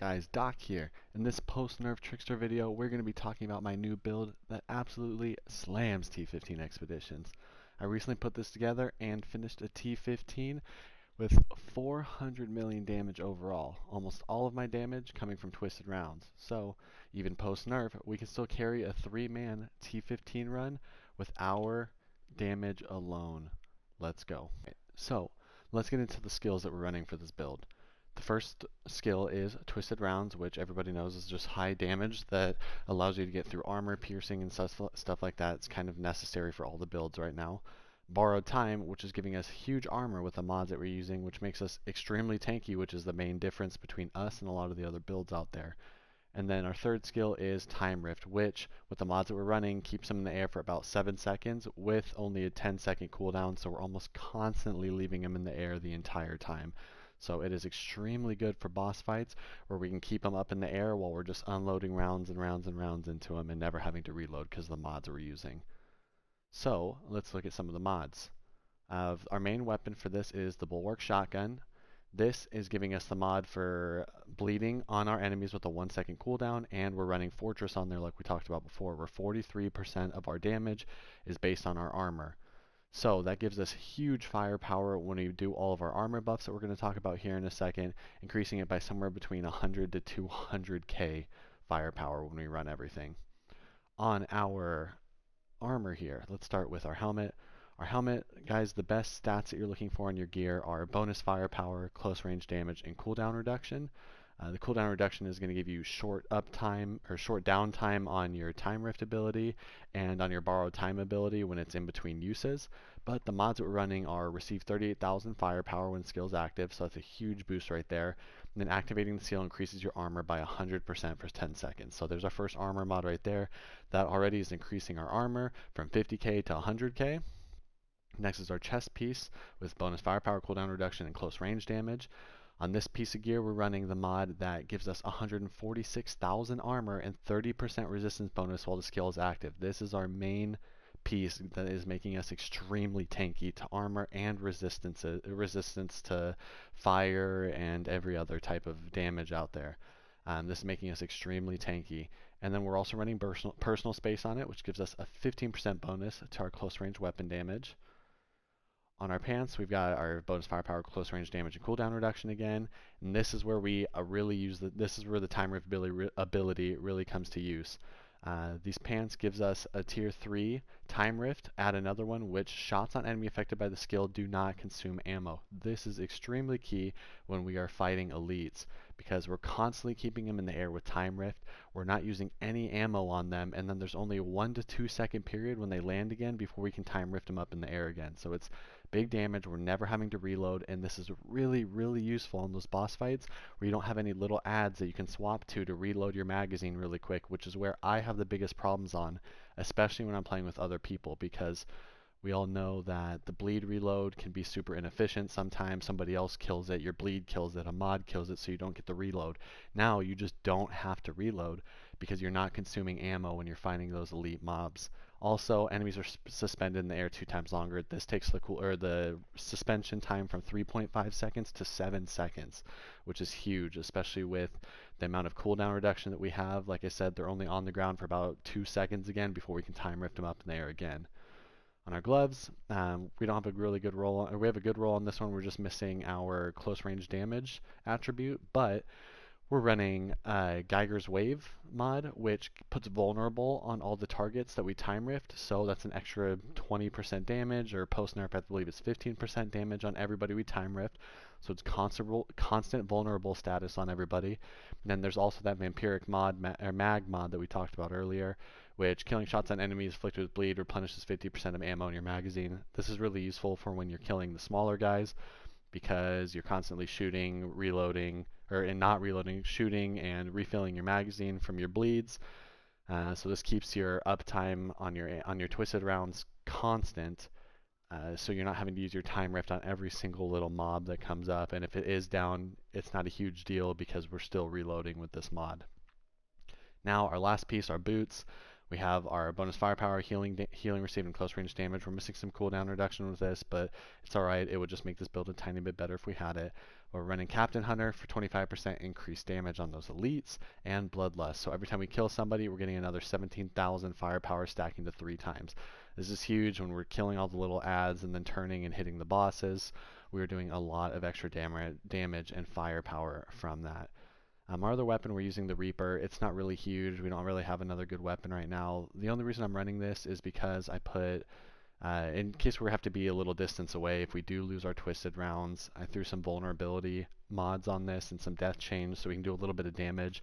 guys, Doc here. In this post-NERF Trickster video, we're going to be talking about my new build that absolutely slams T15 expeditions. I recently put this together and finished a T15 with 400 million damage overall, almost all of my damage coming from twisted rounds. So even post-NERF, we can still carry a 3-man T15 run with our damage alone. Let's go. So let's get into the skills that we're running for this build. The first skill is Twisted Rounds, which everybody knows is just high damage that allows you to get through armor, piercing, and stuff like that. It's kind of necessary for all the builds right now. Borrowed Time, which is giving us huge armor with the mods that we're using, which makes us extremely tanky, which is the main difference between us and a lot of the other builds out there. And then our third skill is Time Rift, which, with the mods that we're running, keeps them in the air for about 7 seconds with only a 10-second cooldown, so we're almost constantly leaving them in the air the entire time. So it is extremely good for boss fights where we can keep them up in the air while we're just unloading rounds and rounds and rounds into them and never having to reload because of the mods we're using. So let's look at some of the mods. Our main weapon for this is the Bulwark Shotgun. This is giving us the mod for bleeding on our enemies with a 1-second cooldown, and we're running Fortress on there like we talked about before, where 43% of our damage is based on our armor. So that gives us huge firepower when we do all of our armor buffs that we're going to talk about here in a second, increasing it by somewhere between 100 to 200k firepower when we run everything. On our armor here, let's start with our helmet. Our helmet, guys, the best stats that you're looking for in your gear are bonus firepower, close range damage, and cooldown reduction. The cooldown reduction is going to give you short uptime or short downtime on your Time Rift ability and on your Borrowed Time ability when it's in between uses. But the mods that we're running are receive 38,000 firepower when skills active, so that's a huge boost right there. And then activating the seal increases your armor by 100% for 10 seconds. So there's our first armor mod right there. That already is increasing our armor from 50k to 100k. Next is our chest piece with bonus firepower, cooldown reduction, and close range damage. On this piece of gear, we're running the mod that gives us 146,000 armor and 30% resistance bonus while the skill is active. This is our main piece that is making us extremely tanky to armor and resistance to fire and every other type of damage out there. This is making us extremely tanky. And then we're also running personal space on it, which gives us a 15% bonus to our close range weapon damage. On our pants, we've got our bonus firepower, close range damage, and cooldown reduction again. And this is where we really use this is where the Time Rift ability really comes to use. These pants gives us a tier 3 Time Rift. Add another one, which shots on enemy affected by the skill do not consume ammo. This is extremely key when we are fighting elites because we're constantly keeping them in the air with Time Rift. We're not using any ammo on them, and then there's only a 1 to 2 second period when they land again before we can Time Rift them up in the air again. So it's big damage. We're never having to reload, and this is really, really useful in those boss fights where you don't have any little adds that you can swap to reload your magazine really quick, which is where I have the biggest problems on, especially when I'm playing with other people, because we all know that the bleed reload can be super inefficient. Sometimes somebody else kills it, your bleed kills it, a mod kills it, so you don't get the reload. Now you just don't have to reload because you're not consuming ammo when you're fighting those elite mobs. Also, enemies are suspended in the air 2 times longer. This takes the suspension time from 3.5 seconds to 7 seconds, which is huge, especially with the amount of cooldown reduction that we have. Like I said, they're only on the ground for about 2 seconds again before we can Time Rift them up in the air again. On our gloves, we don't have a really good roll. We have a good roll on this one. We're just missing our close range damage attribute, but we're running Geiger's Wave mod, which puts vulnerable on all the targets that we Time Rift, so that's an extra 20% damage, or post-NERF I believe it's 15% damage on everybody we Time Rift, so it's constant vulnerable status on everybody. And then there's also that Vampiric mod, or Mag mod that we talked about earlier, which killing shots on enemies afflicted with bleed replenishes 50% of ammo in your magazine. This is really useful for when you're killing the smaller guys, because you're constantly shooting, reloading, and not reloading, shooting and refilling your magazine from your bleeds. So this keeps your uptime on your twisted rounds constant, so you're not having to use your Time Rift on every single little mob that comes up. And if it is down, it's not a huge deal because we're still reloading with this mod. Now our last piece, our boots. We have our bonus firepower, healing received, and close range damage. We're missing some cooldown reduction with this, but it's alright. It would just make this build a tiny bit better if we had it. We're running Captain Hunter for 25% increased damage on those elites, and Bloodlust. So every time we kill somebody, we're getting another 17,000 firepower, stacking to 3 times. This is huge when we're killing all the little adds and then turning and hitting the bosses. We're doing a lot of extra damage and firepower from that. Our other weapon, we're using the Reaper. It's not really huge. We don't really have another good weapon right now. The only reason I'm running this is because I put, in case we have to be a little distance away, if we do lose our twisted rounds, I threw some vulnerability mods on this and some death chains so we can do a little bit of damage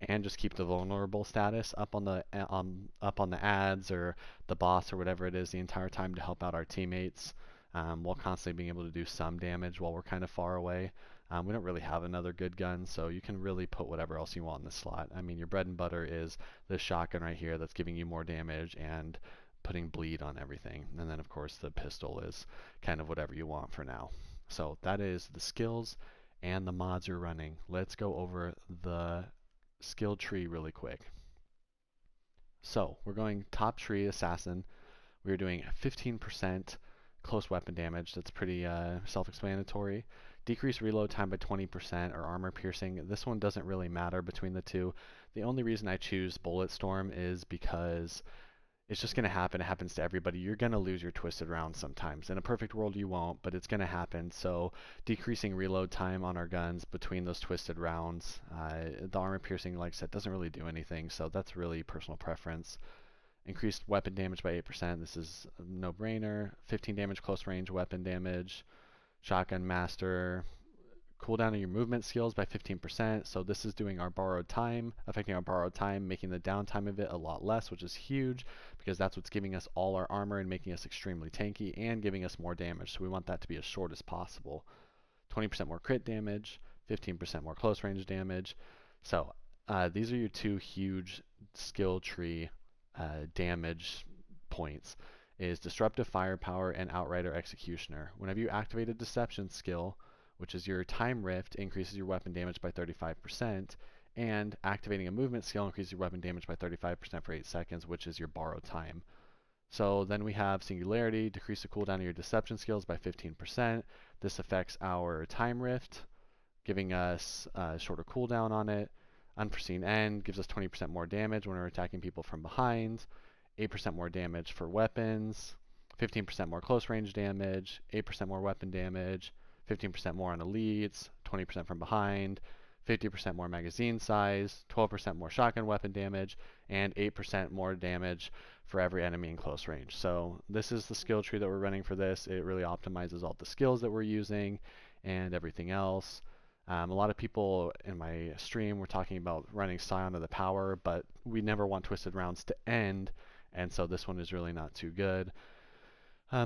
and just keep the vulnerable status up on the ads or the boss or whatever it is the entire time to help out our teammates, while constantly being able to do some damage while we're kind of far away. We don't really have another good gun, so you can really put whatever else you want in the slot. I mean, your bread and butter is this shotgun right here that's giving you more damage and putting bleed on everything. And then, of course, the pistol is kind of whatever you want for now. So that is the skills and the mods you're running. Let's go over the skill tree really quick. So we're going top tree assassin. We're doing 15% close weapon damage. That's pretty self-explanatory. Decrease reload time by 20% or armor piercing. This one doesn't really matter between the two. The only reason I choose bullet storm is because it's just going to happen. It happens to everybody. You're going to lose your twisted rounds sometimes. In a perfect world you won't, but it's going to happen. So decreasing reload time on our guns between those twisted rounds. The armor piercing, like I said, doesn't really do anything, so that's really personal preference. Increased weapon damage by 8%. This is a no-brainer. 15 damage close range weapon damage. Shotgun master. Cooldown of your movement skills by 15%. So this is doing our borrowed time, affecting our borrowed time, making the downtime of it a lot less, which is huge because that's what's giving us all our armor and making us extremely tanky and giving us more damage. So we want that to be as short as possible. 20% more crit damage, 15% more close range damage. So these are your two huge skill tree damage points, is Disruptive Firepower and Outrider Executioner. Whenever you activate a Deception skill, which is your Time Rift, increases your weapon damage by 35%, and activating a movement skill increases your weapon damage by 35% for 8 seconds, which is your borrowed time. So then we have Singularity, decrease the cooldown of your Deception skills by 15%. This affects our Time Rift, giving us a shorter cooldown on it. Unforeseen End gives us 20% more damage when we're attacking people from behind, 8% more damage for weapons, 15% more close range damage, 8% more weapon damage, 15% more on elites, 20% from behind, 50% more magazine size, 12% more shotgun weapon damage, and 8% more damage for every enemy in close range. So this is the skill tree that we're running for this. It really optimizes all the skills that we're using and everything else. A lot of people in my stream were talking about running Scion of the Power, but we never want Twisted Rounds to end, and so this one is really not too good.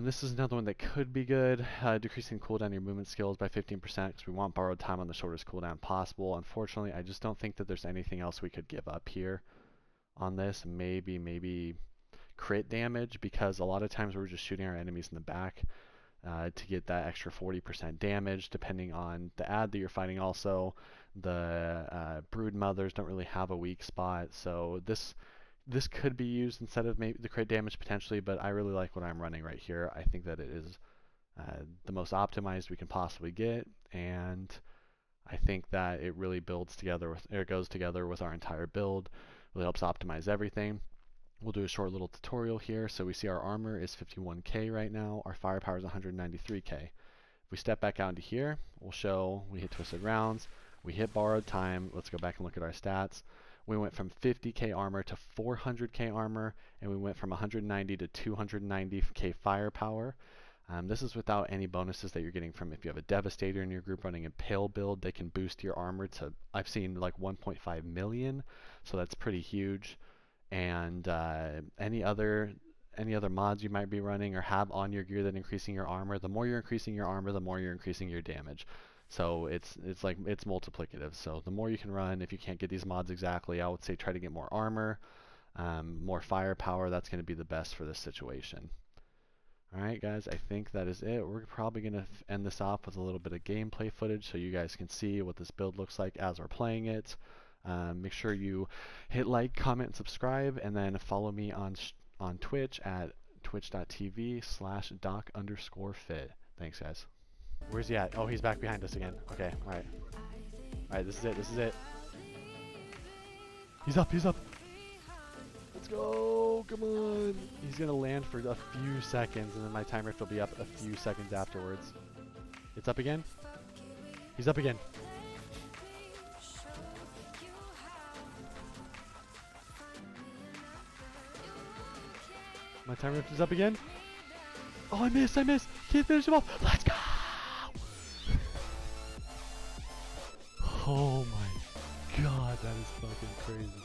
This is another one that could be good, decreasing cooldown of your movement skills by 15% because we want borrowed time on the shortest cooldown possible. Unfortunately, I just don't think that there's anything else we could give up here on this. Maybe crit damage, because a lot of times we're just shooting our enemies in the back to get that extra 40% damage, depending on the ad that you're fighting. Also, the brood mothers don't really have a weak spot, so this could be used instead of maybe the crit damage potentially, but I really like what I'm running right here. I think that it is the most optimized we can possibly get, and I think that it really builds together with, or it goes together with our entire build. Really helps optimize everything. We'll do a short little tutorial here. So we see our armor is 51k right now. Our firepower is 193k. If we step back out into here, we'll show we hit Twisted Rounds, we hit borrowed time. Let's go back and look at our stats. We went from 50k armor to 400k armor, and we went from 190 to 290k firepower. This is without any bonuses that you're getting from, if you have a Devastator in your group running a Pale build, they can boost your armor to, I've seen like 1.5 million, so that's pretty huge. And any other mods you might be running or have on your gear that increasing your armor, the more you're increasing your armor, the more you're increasing your damage. So it's multiplicative. So the more you can run, if you can't get these mods exactly, I would say try to get more armor, more firepower. That's going to be the best for this situation. Alright guys, I think that is it. We're probably going to end this off with a little bit of gameplay footage so you guys can see what this build looks like as we're playing it. Make sure you hit like, comment, and subscribe, and then follow me on Twitch at twitch.tv/doc_fit. Thanks guys. Where's he at? Oh, he's back behind us again. Okay, alright. Alright, this is it, this is it. He's up, he's up. Let's go, come on. He's gonna land for a few seconds and then my time rift will be up a few seconds afterwards. It's up again. He's up again. My time rift is up again. Oh, I missed, I missed. Can't finish him off. Let's go. Oh my god, that is fucking crazy.